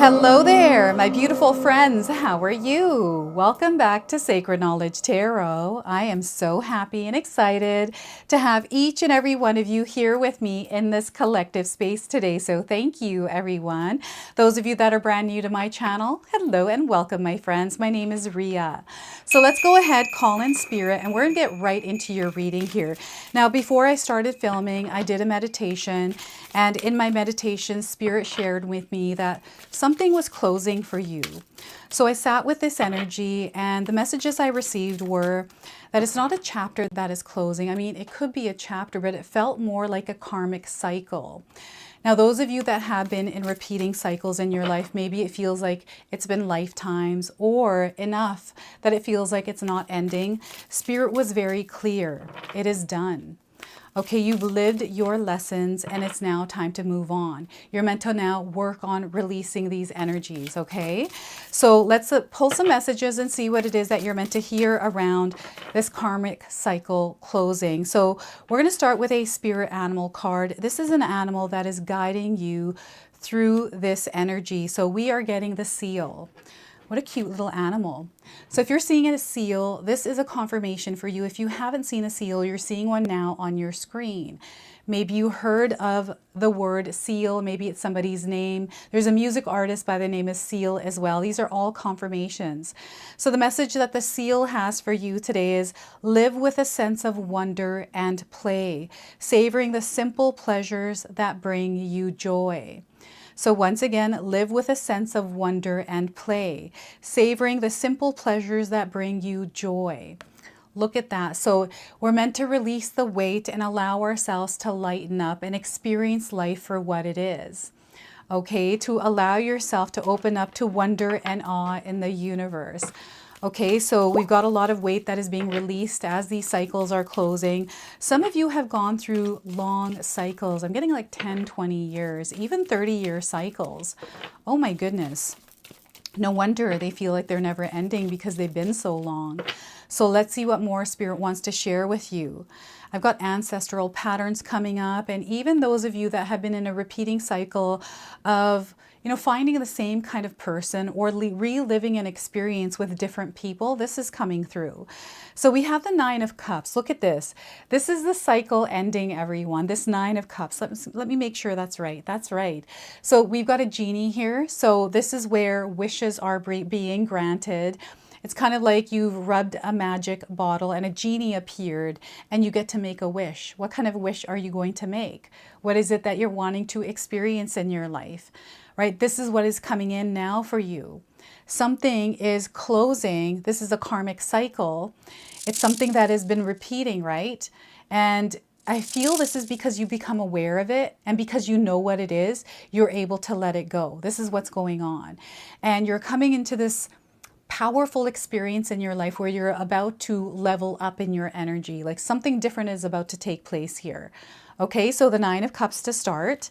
Hello there, my beautiful friends. How are you? Welcome back to Sacred Knowledge Tarot. I am so happy and excited to have each and every one of you here with me in this collective space today. So thank you, everyone. Those of you that are brand new to my channel, hello and welcome, my friends. My name is Ria. So let's go ahead, call in spirit, and we're going to get right into your reading here. Now, before I started filming, I did a meditation, and in my meditation, spirit shared with me that something was closing for you. So I sat with this energy, and the messages I received were that it's not a chapter that is closing. I mean, it could be a chapter, but it felt more like a karmic cycle. Now, those of you that have been in repeating cycles in your life, maybe it feels like it's been lifetimes or enough that it feels like it's not ending. Spirit was very clear. It is done. Okay, you've lived your lessons and it's now time to move on. You're meant to now work on releasing these energies, okay? So let's pull some messages and see what it is that you're meant to hear around this karmic cycle closing. So we're going to start with a spirit animal card. This is an animal that is guiding you through this energy. So we are getting the seal. What a cute little animal. So if you're seeing a seal, this is a confirmation for you. If you haven't seen a seal, you're seeing one now on your screen. Maybe you heard of the word seal. Maybe it's somebody's name. There's a music artist by the name of Seal as well. These are all confirmations. So the message that the seal has for you today is live with a sense of wonder and play, savoring the simple pleasures that bring you joy. So once again, live with a sense of wonder and play, savoring the simple pleasures that bring you joy. Look at that. So we're meant to release the weight and allow ourselves to lighten up and experience life for what it is. Okay, to allow yourself to open up to wonder and awe in the universe. Okay, so we've got a lot of weight that is being released as these cycles are closing. Some of you have gone through long cycles. I'm getting like 10, 20 years, even 30-year cycles. Oh my goodness. No wonder they feel like they're never ending because they've been so long. So let's see what more Spirit wants to share with you. I've got ancestral patterns coming up, and even those of you that have been in a repeating cycle of finding the same kind of person or reliving an experience with different people, this is coming through. So we have the Nine of Cups. Look at this. This is the cycle ending, everyone. This Nine of Cups. Let me make sure that's right. That's right. So we've got a genie here. So this is where wishes are being granted. It's kind of like you've rubbed a magic bottle and a genie appeared and you get to make a wish. What kind of wish are you going to make? What is it that you're wanting to experience in your life? Right? This is what is coming in now for you. Something is closing. This is a karmic cycle. It's something that has been repeating, right? And I feel this is because you become aware of it, and because you know what it is, you're able to let it go. This is what's going on. And you're coming into this powerful experience in your life where you're about to level up in your energy. Like something different is about to take place here. Okay, so the Nine of Cups to start.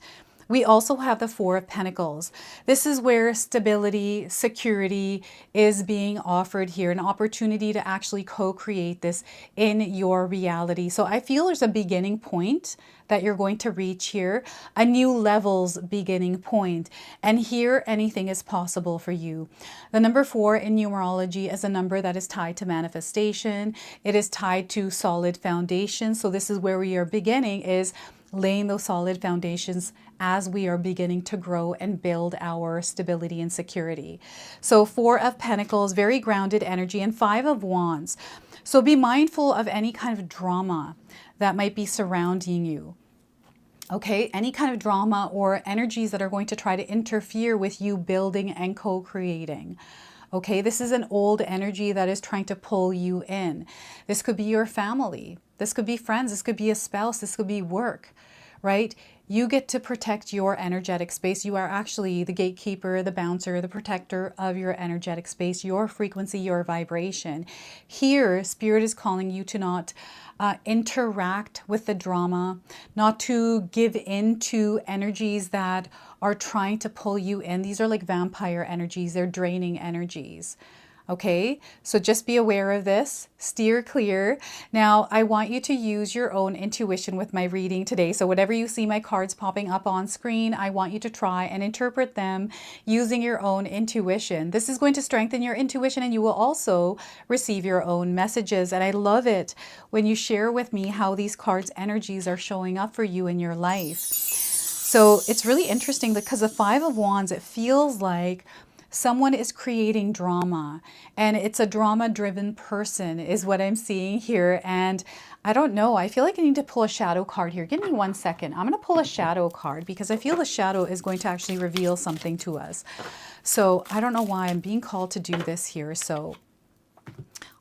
We also have the Four of Pentacles. This is where stability, security is being offered here, an opportunity to actually co-create this in your reality. So I feel there's a beginning point that you're going to reach here, a new level's beginning point. And here, anything is possible for you. The number 4 in numerology is a number that is tied to manifestation. It is tied to solid foundation. So this is where we are beginning, is laying those solid foundations as we are beginning to grow and build our stability and security. So 4 of Pentacles, very grounded energy, and 5 of Wands. So be mindful of any kind of drama that might be surrounding you. Okay, any kind of drama or energies that are going to try to interfere with you building and co-creating. Okay, this is an old energy that is trying to pull you in. This could be your family. This could be friends. This could be a spouse. This could be work, right? You get to protect your energetic space. You are actually the gatekeeper, the bouncer, the protector of your energetic space, your frequency, your vibration. Here, Spirit is calling you to not interact with the drama, not to give in to energies that are trying to pull you in. These are like vampire energies. They're draining energies. Okay, so just be aware of this, steer clear. Now, I want you to use your own intuition with my reading today. So whatever you see my cards popping up on screen, I want you to try and interpret them using your own intuition. This is going to strengthen your intuition, and you will also receive your own messages. And I love it when you share with me how these cards' energies are showing up for you in your life. So it's really interesting because the Five of Wands, it feels like someone is creating drama, and it's a drama-driven person is what I'm seeing here. And I don't know, I feel like I need to pull a shadow card here. Give me 1 second. I'm going to pull a shadow card because I feel the shadow is going to actually reveal something to us. So I don't know why I'm being called to do this here. So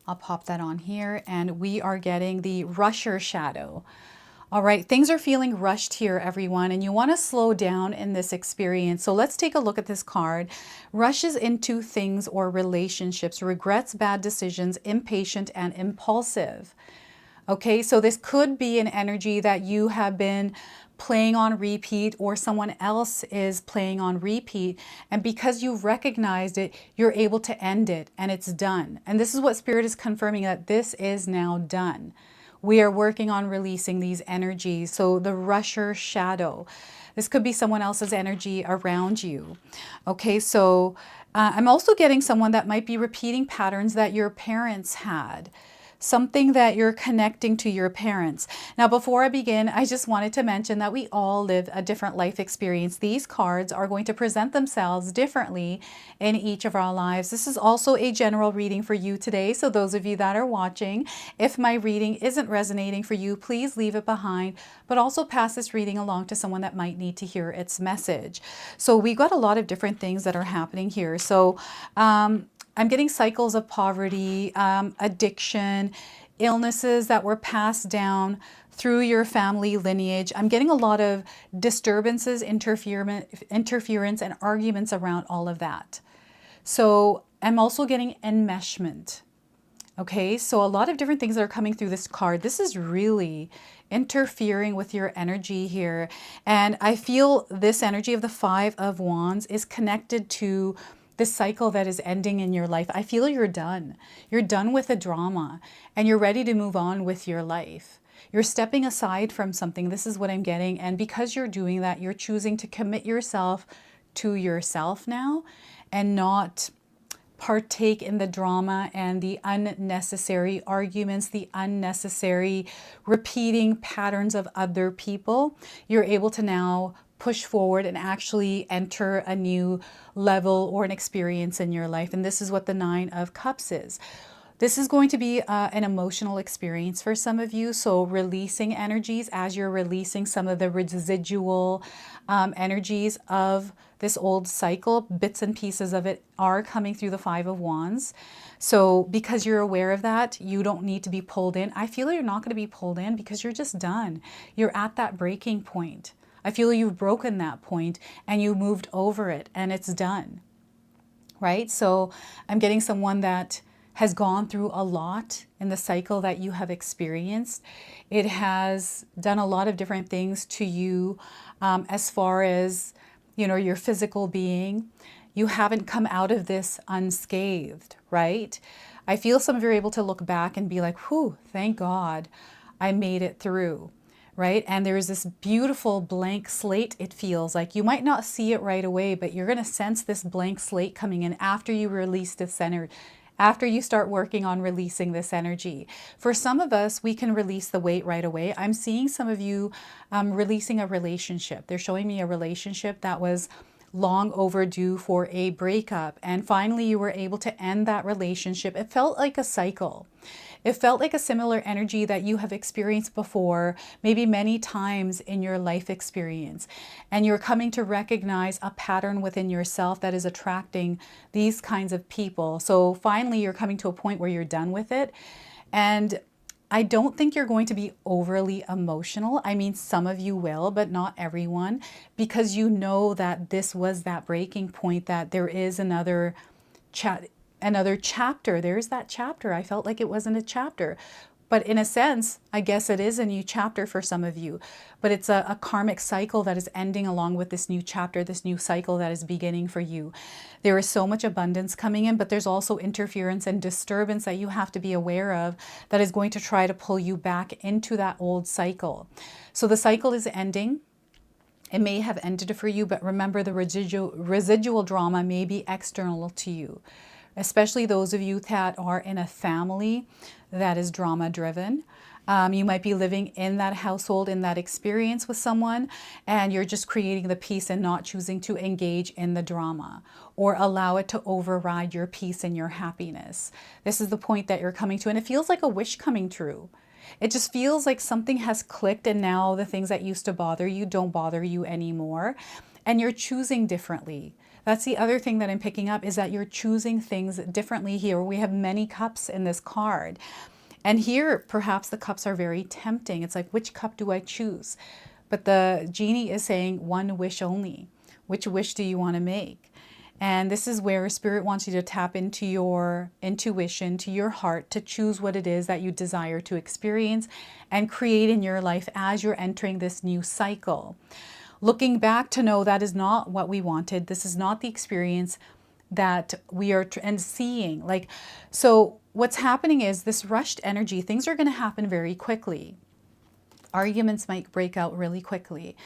I'll pop that on here, and we are getting the rusher shadow. All right, things are feeling rushed here, everyone, and you want to slow down in this experience. So let's take a look at this card. Rushes into things or relationships, regrets bad decisions, impatient and impulsive. Okay, so this could be an energy that you have been playing on repeat, or someone else is playing on repeat. And because you've recognized it, you're able to end it, and it's done. And this is what Spirit is confirming, that this is now done. We are working on releasing these energies. So the rusher shadow, this could be someone else's energy around you. Okay, so I'm also getting someone that might be repeating patterns that your parents had. Something that you're connecting to your parents. Now, before I begin, I just wanted to mention that we all live a different life experience. These cards are going to present themselves differently in each of our lives. This is also a general reading for you today. So those of you that are watching, if my reading isn't resonating for you, please leave it behind, but also pass this reading along to someone that might need to hear its message. So we got a lot of different things that are happening here. So, I'm getting cycles of poverty, addiction, illnesses that were passed down through your family lineage. I'm getting a lot of disturbances, interference, and arguments around all of that. So I'm also getting enmeshment. Okay, so a lot of different things that are coming through this card. This is really interfering with your energy here. And I feel this energy of the Five of Wands is connected to this cycle that is ending in your life. I feel you're done. You're done with the drama, and you're ready to move on with your life. You're stepping aside from something. This is what I'm getting. And because you're doing that, you're choosing to commit yourself to yourself now and not partake in the drama and the unnecessary arguments, the unnecessary repeating patterns of other people. You're able to now push forward and actually enter a new level or an experience in your life. And this is what the Nine of Cups is. This is going to be an emotional experience for some of you. So releasing energies as you're releasing some of the residual energies of this old cycle. Bits and pieces of it are coming through the Five of Wands. So because you're aware of that, you don't need to be pulled in. I feel you're not going to be pulled in because you're just done. You're at that breaking point. I feel you've broken that point and you moved over it and it's done, right? So I'm getting someone that has gone through a lot in the cycle that you have experienced. It has done a lot of different things to you as far as, you know, your physical being. You haven't come out of this unscathed, right? I feel some of you are able to look back and be like, whew, thank God I made it through. Right? And there's this beautiful blank slate, it feels like. You might not see it right away, but you're going to sense this blank slate coming in after you release this energy, after you start working on releasing this energy. For some of us, we can release the weight right away. I'm seeing some of you releasing a relationship. They're showing me a relationship that was long overdue for a breakup. And finally, you were able to end that relationship. It felt like a cycle. It felt like a similar energy that you have experienced before, maybe many times in your life experience. And you're coming to recognize a pattern within yourself that is attracting these kinds of people. So finally, you're coming to a point where you're done with it. And I don't think you're going to be overly emotional. I mean, some of you will, but not everyone, because you know that this was that breaking point, that there is another chapter. There's that chapter. I felt like it wasn't a chapter, But in a sense, I guess it is a new chapter for some of you, but it's a karmic cycle that is ending along with this new chapter, this new cycle that is beginning for you. There is so much abundance coming in, but there's also interference and disturbance that you have to be aware of that is going to try to pull you back into that old cycle. So the cycle is ending. It may have ended for you, but remember the residual drama may be external to you, especially those of you that are in a family that is drama driven. You might be living in that household, in that experience with someone, and you're just creating the peace and not choosing to engage in the drama or allow it to override your peace and your happiness. This is the point that you're coming to, and it feels like a wish coming true. It just feels like something has clicked, and now the things that used to bother you don't bother you anymore, and you're choosing differently. That's the other thing that I'm picking up, is that you're choosing things differently here. We have many cups in this card. And here, perhaps the cups are very tempting. It's like, which cup do I choose? But the genie is saying one wish only. Which wish do you want to make? And this is where Spirit wants you to tap into your intuition, to your heart, to choose what it is that you desire to experience and create in your life as you're entering this new cycle. Looking back to know that is not what we wanted. This is not the experience that we are and seeing. Like, so what's happening is this rushed energy, things are going to happen very quickly. Arguments might break out really quickly.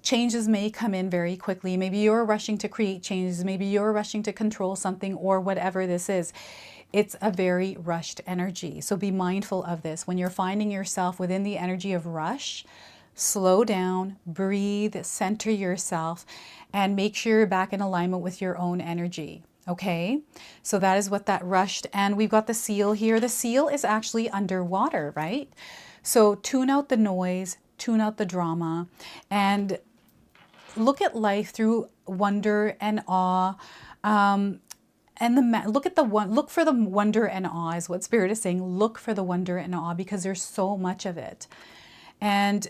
Changes may come in very quickly. Maybe you're rushing to create changes. Maybe you're rushing to control something or whatever this is. It's a very rushed energy. So be mindful of this. When you're finding yourself within the energy of rush, slow down, breathe, center yourself, and make sure you're back in alignment with your own energy. Okay, so that is what that rushed. And we've got the seal here. The seal is actually underwater, right? So tune out the noise, tune out the drama, and look at life through wonder and awe. Look for the wonder and awe is what Spirit is saying. Look for the wonder and awe, because there's so much of it. And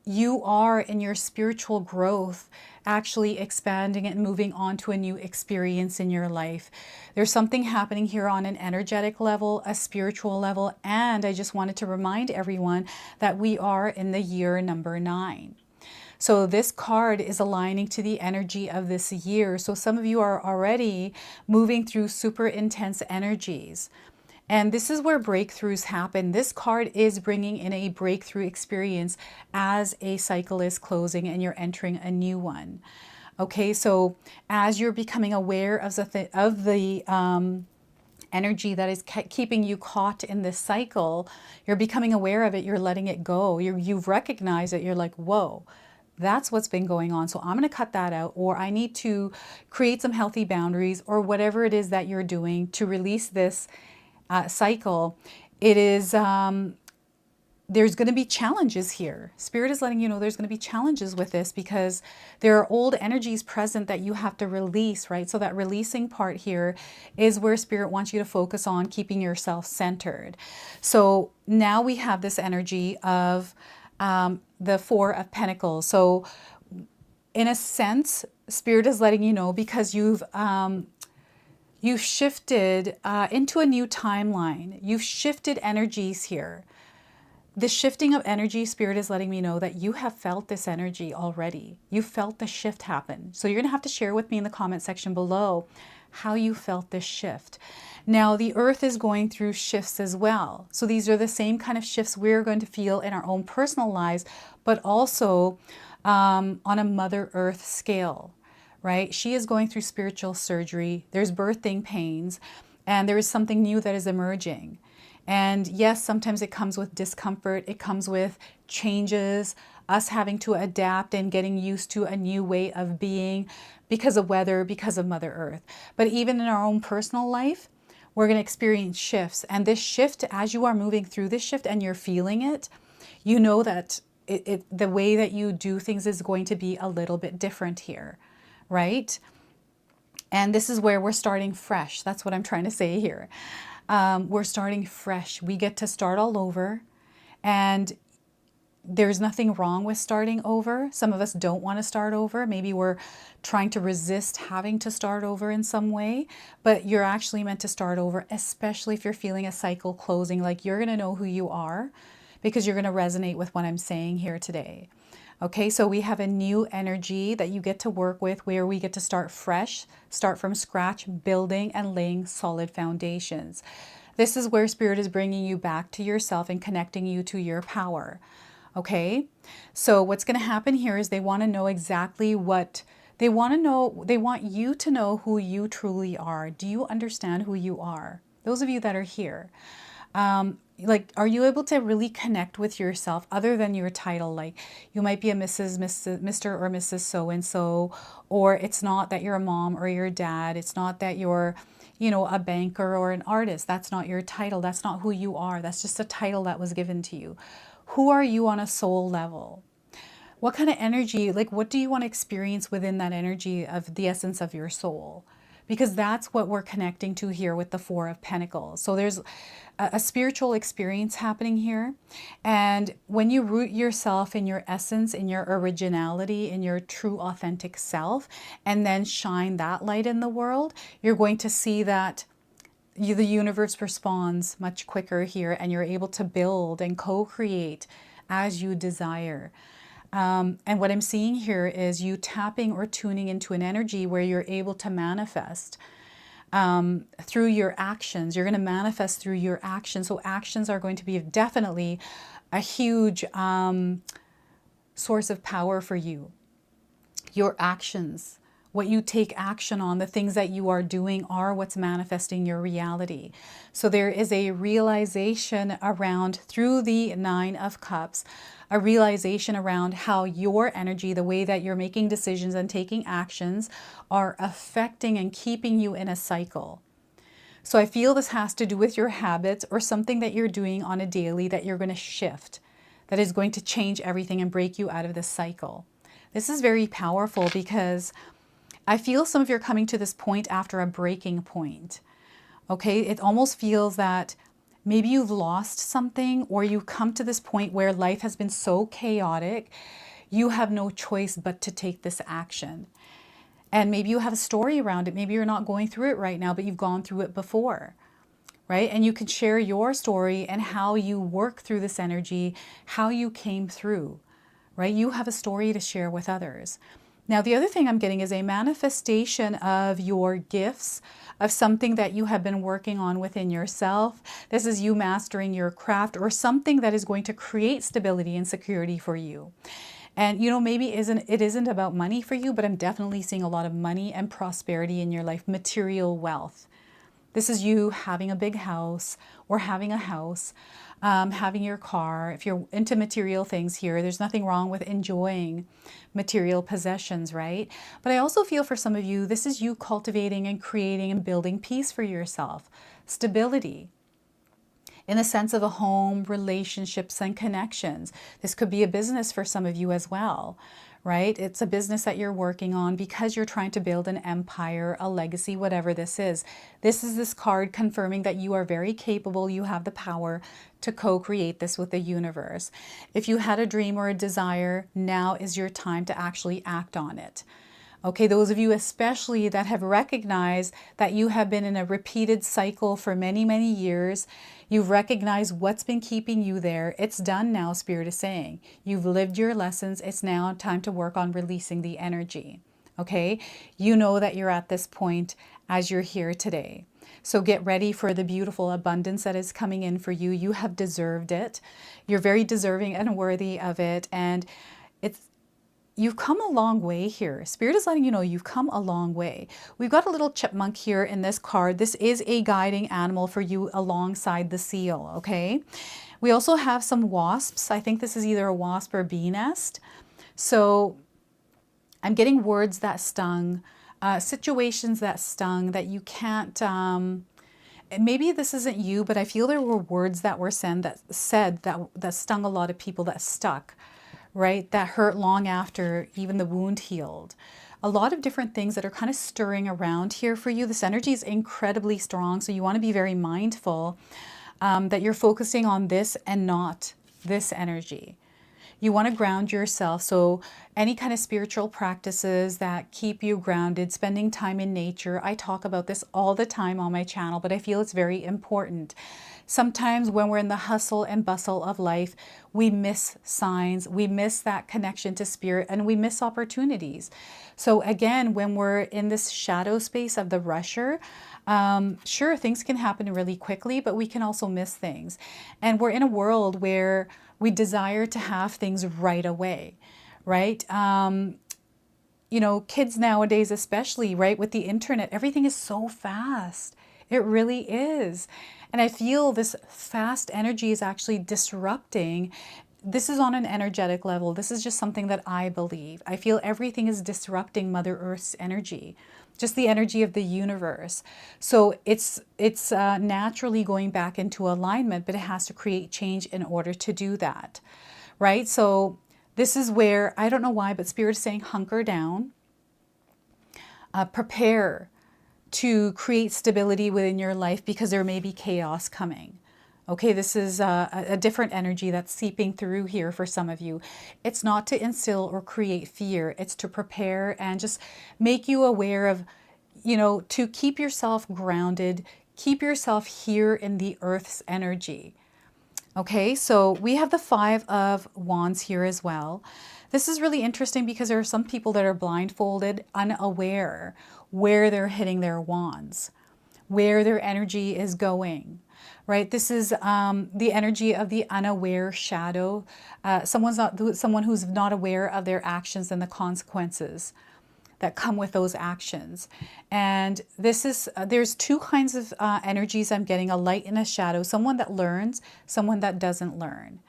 you are in your spiritual growth actually expanding and moving on to a new experience in your life. There's something happening here on an energetic level, a spiritual level, and I just wanted to remind everyone that we are in the year number 9. So this card is aligning to the energy of this year. So some of you are already moving through super intense energies. And this is where breakthroughs happen. This card is bringing in a breakthrough experience as a cycle is closing and you're entering a new one. Okay, so as you're becoming aware of the energy that is keeping you caught in this cycle, you're becoming aware of it, you're letting it go. You've recognized it, you're like, whoa, that's what's been going on. So I'm going to cut that out, or I need to create some healthy boundaries, or whatever it is that you're doing to release this cycle. It is, there's going to be challenges here. Spirit is letting you know there's going to be challenges with this, because there are old energies present that you have to release, right? So that releasing part here is where Spirit wants you to focus on keeping yourself centered. So now we have this energy of the Four of Pentacles. So in a sense, Spirit is letting you know, because you've shifted into a new timeline. You've shifted energies here. The shifting of energy, Spirit is letting me know that you have felt this energy already. You felt the shift happen. So you're going to have to share with me in the comment section below how you felt this shift. Now, the earth is going through shifts as well. So these are the same kind of shifts we're going to feel in our own personal lives, but also on a Mother Earth scale. Right? She is going through spiritual surgery. There's birthing pains, and there is something new that is emerging. And yes, sometimes it comes with discomfort. It comes with changes, us having to adapt and getting used to a new way of being because of weather, because of Mother Earth. But even in our own personal life, we're going to experience shifts. And this shift, as you are moving through this shift and you're feeling it, you know that the way that you do things is going to be a little bit different here. Right? And this is where we're starting fresh. That's what I'm trying to say here. We're starting fresh. We get to start all over. And There's nothing wrong with starting over. Some of us don't want to start over. Maybe we're trying to resist having to start over in some way, but you're actually meant to start over, especially if you're feeling a cycle closing. Like, you're going to know who you are because you're going to resonate with what I'm saying here today. Okay, so we have a new energy that you get to work with, where we get to start fresh, start from scratch, building and laying solid foundations. This is where Spirit is bringing you back to yourself and connecting you to your power. Okay, so what's going to happen here is they want to know exactly what they want to know. They want you to know who you truly are. Do you understand who you are? Those of you that are here. Like, are you able to really connect with yourself other than your title? Like, you might be a Mr. or Mrs. So-and-so, or it's not that you're a mom or your dad. It's not that you're, you know, a banker or an artist. That's not your title. That's not who you are. That's just a title that was given to you. Who are you on a soul level? What kind of energy, like, what do you want to experience within that energy of the essence of your soul? Because that's what we're connecting to here with the Four of Pentacles. So there's a spiritual experience happening here. And when you root yourself in your essence, in your originality, in your true authentic self, and then shine that light in the world, you're going to see that the universe responds much quicker here, and you're able to build and co-create as you desire. And what I'm seeing here is you tapping or tuning into an energy where you're able to manifest through your actions. You're going to manifest through your actions. So actions are going to be definitely a huge source of power for you. Your actions, what you take action on, the things that you are doing are what's manifesting your reality. So there is a realization around, through the Nine of Cups, a realization around how your energy, the way that you're making decisions and taking actions, are affecting and keeping you in a cycle. So I feel this has to do with your habits or something that you're doing on a daily that you're going to shift, that is going to change everything and break you out of this cycle. This is very powerful because I feel some of you are coming to this point after a breaking point. Okay, it almost feels that maybe you've lost something, or you come to this point where life has been so chaotic, you have no choice but to take this action. And maybe you have a story around it. Maybe you're not going through it right now, but you've gone through it before, right? And you can share your story and how you work through this energy, how you came through, right? You have a story to share with others. Now, the other thing I'm getting is a manifestation of your gifts, of something that you have been working on within yourself. This is you mastering your craft, or something that is going to create stability and security for you. And, you know, maybe it isn't about money for you, but I'm definitely seeing a lot of money and prosperity in your life, material wealth. This is you having a big house, or having a house, having your car. If you're into material things here, there's nothing wrong with enjoying material possessions, right? But I also feel for some of you, this is you cultivating and creating and building peace for yourself, stability, in the sense of a home, relationships, and connections. This could be a business for some of you as well, right? It's a business that you're working on because you're trying to build an empire, a legacy, whatever this is. This is this card confirming that you are very capable. You have the power to co-create this with the universe. If you had a dream or a desire, now is your time to actually act on it. Okay, those of you especially that have recognized that you have been in a repeated cycle for many, many years, you've recognized what's been keeping you there. It's done now, Spirit is saying. You've lived your lessons. It's now time to work on releasing the energy. Okay, you know that you're at this point as you're here today. So get ready for the beautiful abundance that is coming in for you. You have deserved it. You're very deserving and worthy of it. And you've come a long way here. Spirit is letting you know you've come a long way. We've got a little chipmunk here in this card. This is a guiding animal for you alongside the seal, okay? We also have some wasps. I think this is either a wasp or bee nest. So I'm getting words that stung, situations that stung, that you can't... maybe this isn't you, but I feel there were words that were said that stung a lot of people, that stuck, right? That hurt long after even the wound healed. A lot of different things that are kind of stirring around here for you. This energy is incredibly strong, so you want to be very mindful that you're focusing on this and not this energy. You want to ground yourself. So any kind of spiritual practices that keep you grounded, spending time in nature. I talk about this all the time on my channel, but I feel it's very important. Sometimes when we're in the hustle and bustle of life, we miss signs, we miss that connection to spirit, and we miss opportunities. So again, when we're in this shadow space of the rusher, sure, things can happen really quickly, but we can also miss things. And we're in a world where we desire to have things right away, right? You know, kids nowadays, especially, right, with the internet, everything is so fast. It really is. And I feel this fast energy is actually disrupting. This is on an energetic level. This is just something that I believe. I feel everything is disrupting Mother Earth's energy, just the energy of the universe. So it's naturally going back into alignment, but it has to create change in order to do that, right? So this is where, I don't know why, but Spirit is saying hunker down, prepare to create stability within your life because there may be chaos coming. Okay, this is a different energy that's seeping through here for some of you. It's not to instill or create fear. It's to prepare and just make you aware of, you know, to keep yourself grounded, keep yourself here in the Earth's energy. Okay, so we have the Five of Wands here as well. This is really interesting because there are some people that are blindfolded, unaware where they're hitting their wands, where their energy is going, right? This is the energy of the unaware shadow. Someone who's not aware of their actions and the consequences that come with those actions. And this is, there's two kinds of energies I'm getting, a light and a shadow, someone that learns, someone that doesn't learn.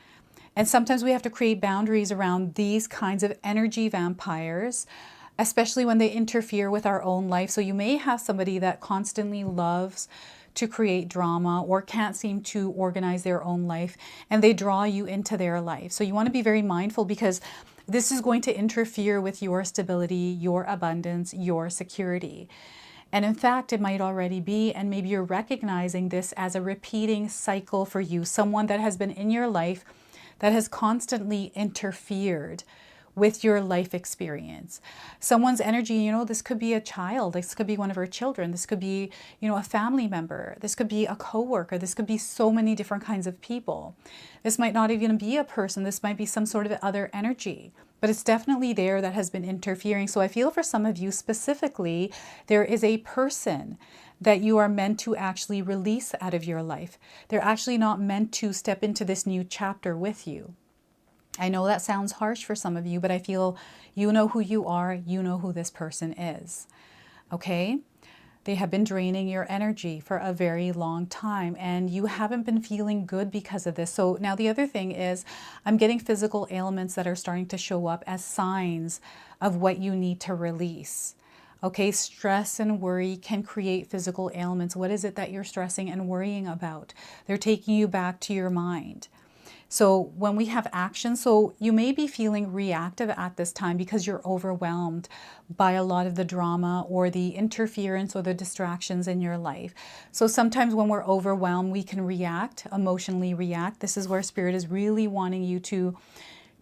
And sometimes we have to create boundaries around these kinds of energy vampires, especially when they interfere with our own life. So you may have somebody that constantly loves to create drama or can't seem to organize their own life, and they draw you into their life. So you want to be very mindful because this is going to interfere with your stability, your abundance, your security. And in fact, it might already be, and maybe you're recognizing this as a repeating cycle for you, someone that has been in your life that has constantly interfered with your life experience. Someone's energy, you know, this could be a child, this could be one of our children, this could be, you know, a family member, this could be a coworker, this could be so many different kinds of people. This might not even be a person, this might be some sort of other energy, but it's definitely there that has been interfering. So I feel for some of you specifically, there is a person that you are meant to actually release out of your life. They're actually not meant to step into this new chapter with you. I know that sounds harsh for some of you, but I feel you know who you are, you know who this person is. Okay? They have been draining your energy for a very long time, and you haven't been feeling good because of this. So now the other thing is I'm getting physical ailments that are starting to show up as signs of what you need to release. Okay, stress and worry can create physical ailments. What is it that you're stressing and worrying about? They're taking you back to your mind. So when we have action, so you may be feeling reactive at this time because you're overwhelmed by a lot of the drama or the interference or the distractions in your life. So sometimes when we're overwhelmed, we can react, emotionally react. This is where Spirit is really wanting you to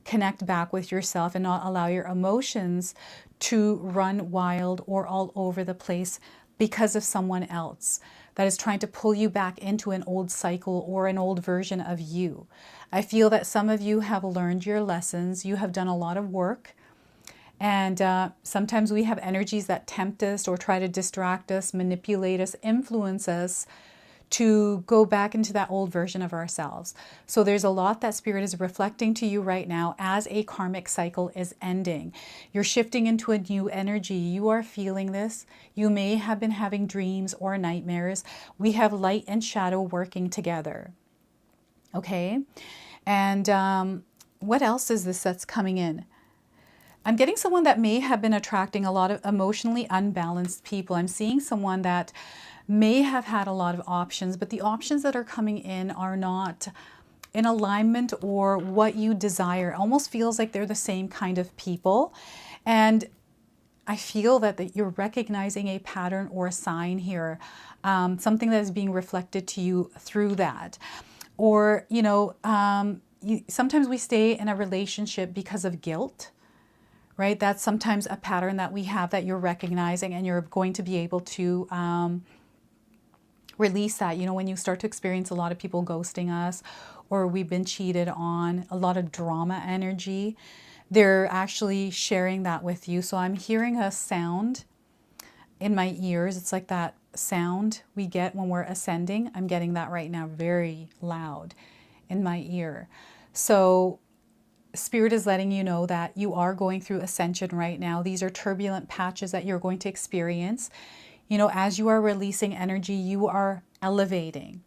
connect back with yourself and not allow your emotions to run wild or all over the place because of someone else that is trying to pull you back into an old cycle or an old version of you. I feel that some of you have learned your lessons. You have done a lot of work. And sometimes we have energies that tempt us or try to distract us, manipulate us, influence us to go back into that old version of ourselves. So there's a lot that Spirit is reflecting to you right now as a karmic cycle is ending. You're shifting into a new energy. You are feeling this. You may have been having dreams or nightmares. We have light and shadow working together. Okay? And what else is this that's coming in? I'm getting someone that may have been attracting a lot of emotionally unbalanced people. I'm seeing someone that may have had a lot of options, but the options that are coming in are not in alignment or what you desire. It almost feels like they're the same kind of people. And I feel that you're recognizing a pattern or a sign here, something that is being reflected to you through that. Or, you know, sometimes we stay in a relationship because of guilt, right? That's sometimes a pattern that we have that you're recognizing, and you're going to be able to release that. You know, when you start to experience a lot of people ghosting us, or we've been cheated on, a lot of drama energy, they're actually sharing that with you. So I'm hearing a sound in my ears. It's like that sound we get when we're ascending. I'm getting that right now, very loud in my ear. So Spirit is letting you know that you are going through ascension right now. These are turbulent patches that you're going to experience. You know, as you are releasing energy, you are elevating.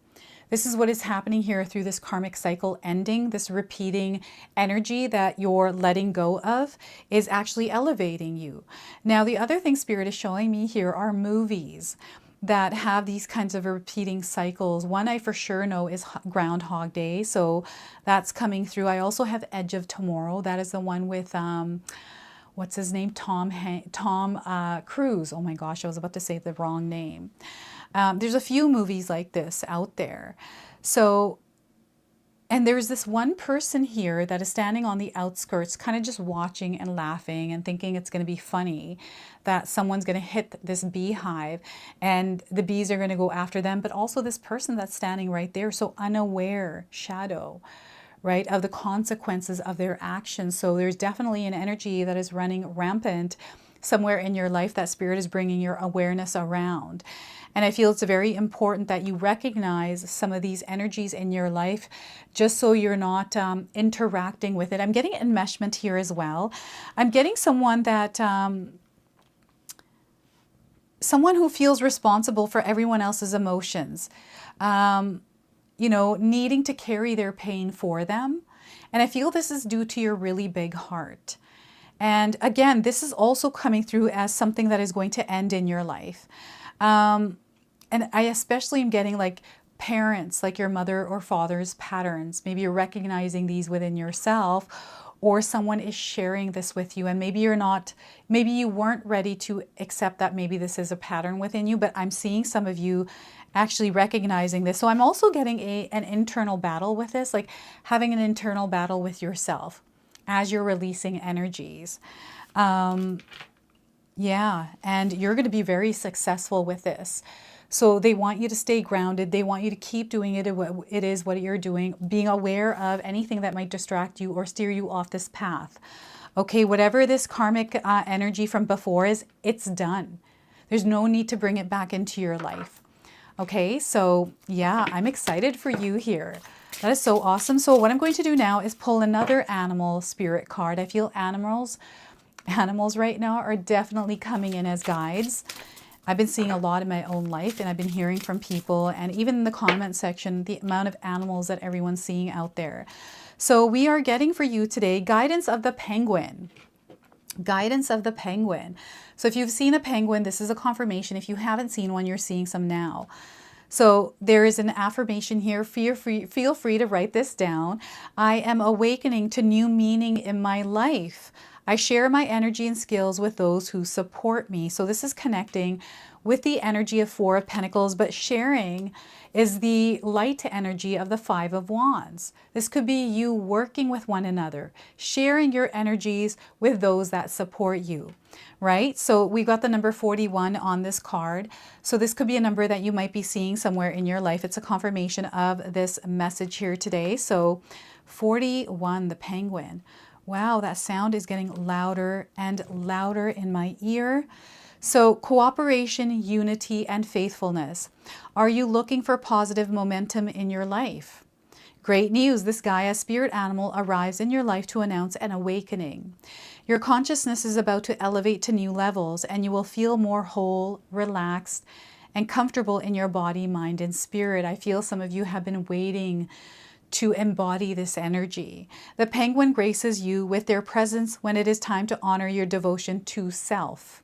This is what is happening here through this karmic cycle ending. This repeating energy that you're letting go of is actually elevating you. Now, the other thing Spirit is showing me here are movies that have these kinds of repeating cycles. One I for sure know is Groundhog Day, so that's coming through. I also have Edge of Tomorrow. That is the one with what's his name? Tom Cruise. Oh my gosh, I was about to say the wrong name. There's a few movies like this out there. So, and there's this one person here that is standing on the outskirts, kind of just watching and laughing and thinking it's going to be funny that someone's going to hit this beehive and the bees are going to go after them. But also this person that's standing right there, so unaware, shadow, right, of the consequences of their actions. So there's definitely an energy that is running rampant somewhere in your life that Spirit is bringing your awareness around. And I feel it's very important that you recognize some of these energies in your life, just so you're not interacting with it. I'm getting enmeshment here as well. I'm getting someone that, someone who feels responsible for everyone else's emotions, you know, needing to carry their pain for them. And I feel this is due to your really big heart. And again, this is also coming through as something that is going to end in your life. And I especially am getting like parents, like your mother or father's patterns. Maybe you're recognizing these within yourself, or someone is sharing this with you, and maybe you're not, maybe you weren't ready to accept that maybe this is a pattern within you, but I'm seeing some of you actually recognizing this. So I'm also getting an internal battle with this, like having an internal battle with yourself as you're releasing energies. Yeah, and you're going to be very successful with this. So they want you to stay grounded. They want you to keep doing what you're doing, being aware of anything that might distract you or steer you off this path. Okay, whatever this karmic energy from before is, it's done. There's no need to bring it back into your life. Okay, so yeah, I'm excited for you here. That is so awesome. So what I'm going to do now is pull another animal spirit card. I feel animals right now are definitely coming in as guides. I've been seeing a lot in my own life, and I've been hearing from people, and even in the comment section, the amount of animals that everyone's seeing out there. So we are getting for you today guidance of the penguin. Guidance of the penguin. So if you've seen a penguin, this is a confirmation. If you haven't seen one, you're seeing some now. So there is an affirmation here. Feel free to write this down. I am awakening to new meaning in my life. I share my energy and skills with those who support me. So this is connecting with the energy of Four of Pentacles, but sharing is the light energy of the Five of Wands. This could be you working with one another, sharing your energies with those that support you, right? So we got the number 41 on this card. So this could be a number that you might be seeing somewhere in your life. It's a confirmation of this message here today. So 41, the penguin. Wow, that sound is getting louder and louder in my ear. So cooperation, unity, and faithfulness. Are you looking for positive momentum in your life? Great news, this Gaia spirit animal arrives in your life to announce an awakening. Your consciousness is about to elevate to new levels, and you will feel more whole, relaxed, and comfortable in your body, mind, and spirit. I feel some of you have been waiting to embody this energy. The penguin graces you with their presence when it is time to honor your devotion to self.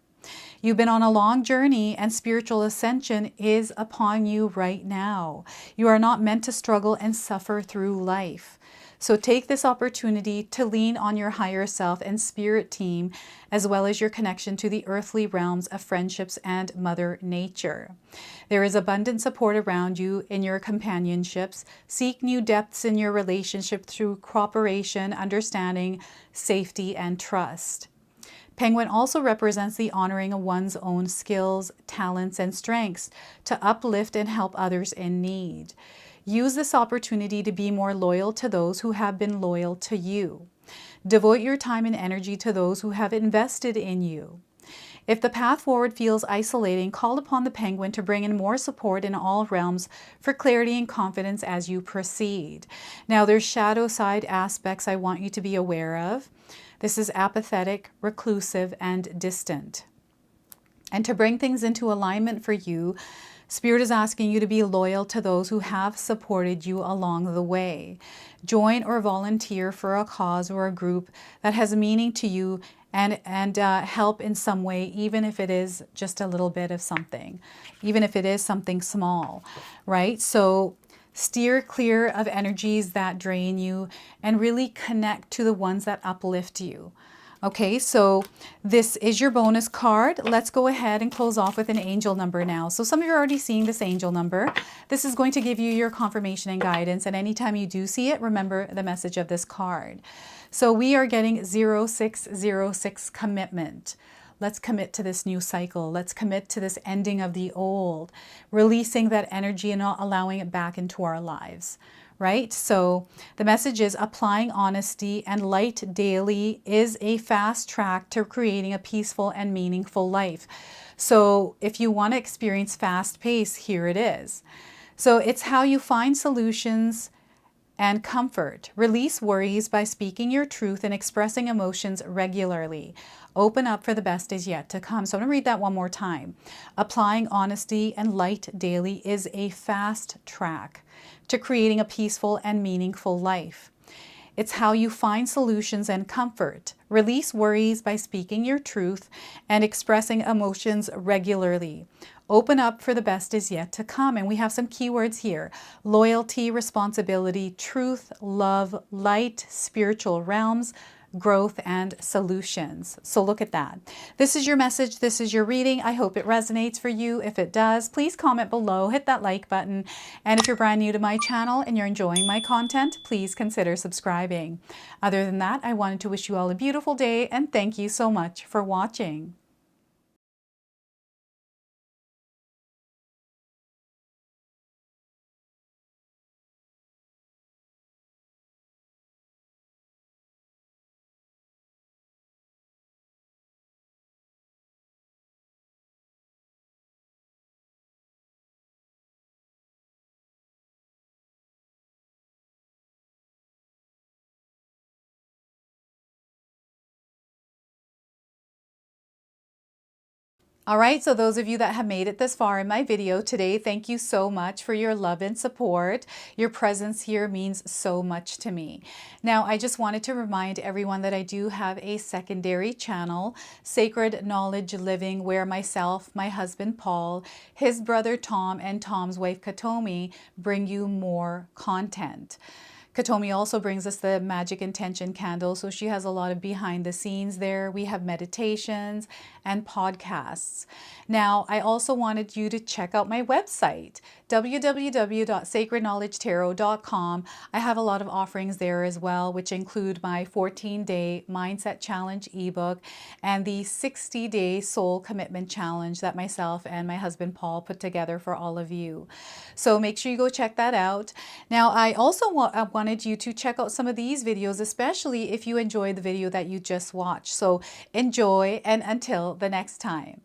You've been on a long journey, and spiritual ascension is upon you right now. You are not meant to struggle and suffer through life. So take this opportunity to lean on your higher self and spirit team, as well as your connection to the earthly realms of friendships and Mother Nature. There is abundant support around you in your companionships. Seek new depths in your relationship through cooperation, understanding, safety, and trust. Penguin also represents the honoring of one's own skills, talents, and strengths to uplift and help others in need. Use this opportunity to be more loyal to those who have been loyal to you. Devote your time and energy to those who have invested in you. If the path forward feels isolating, call upon the Penguin to bring in more support in all realms for clarity and confidence as you proceed. Now, there's shadow side aspects I want you to be aware of. This is apathetic, reclusive, and distant. And to bring things into alignment for you, Spirit is asking you to be loyal to those who have supported you along the way. Join or volunteer for a cause or a group that has meaning to you and help in some way, even if it is just a little bit of something, even if it is something small, right? So steer clear of energies that drain you and really connect to the ones that uplift you. Okay, so this is your bonus card. Let's go ahead and close off with an angel number now. So some of you are already seeing this angel number. This is going to give you your confirmation and guidance. And anytime you do see it, remember the message of this card. So we are getting 0606 commitment. Let's commit to this new cycle. Let's commit to this ending of the old, releasing that energy and not allowing it back into our lives. Right? So the message is applying honesty and light daily is a fast track to creating a peaceful and meaningful life. So if you want to experience fast pace, here it is. So it's how you find solutions and comfort. Release worries by speaking your truth and expressing emotions regularly. Open up for the best is yet to come. So I'm going to read that one more time. Applying honesty and light daily is a fast track to creating a peaceful and meaningful life. It's how you find solutions and comfort. Release worries by speaking your truth and expressing emotions regularly. Open up for the best is yet to come. And we have some keywords here: loyalty, responsibility, truth, love, light, spiritual realms, growth, and solutions. So look at that. This is your message. This is your reading. I hope it resonates for you. If it does, please comment below, hit that like button. And if you're brand new to my channel and you're enjoying my content, please consider subscribing. Other than that, I wanted to wish you all a beautiful day and thank you so much for watching. All right, so those of you that have made it this far in my video today, thank you so much for your love and support. Your presence here means so much to me. Now, I just wanted to remind everyone that I do have a secondary channel, Sacred Knowledge Living, where myself, my husband Paul, his brother Tom, and Tom's wife Katomi bring you more content. Katomi also brings us the Magic Intention candle, so she has a lot of behind the scenes there. We have meditations and podcasts. Now, I also wanted you to check out my website, www.sacredknowledgetarot.com. I have a lot of offerings there as well, which include my 14-day Mindset Challenge ebook and the 60-day Soul Commitment Challenge that myself and my husband Paul put together for all of you. So make sure you go check that out. Now, I also wanted you to check out some of these videos, especially if you enjoyed the video that you just watched. So enjoy, and until the next time.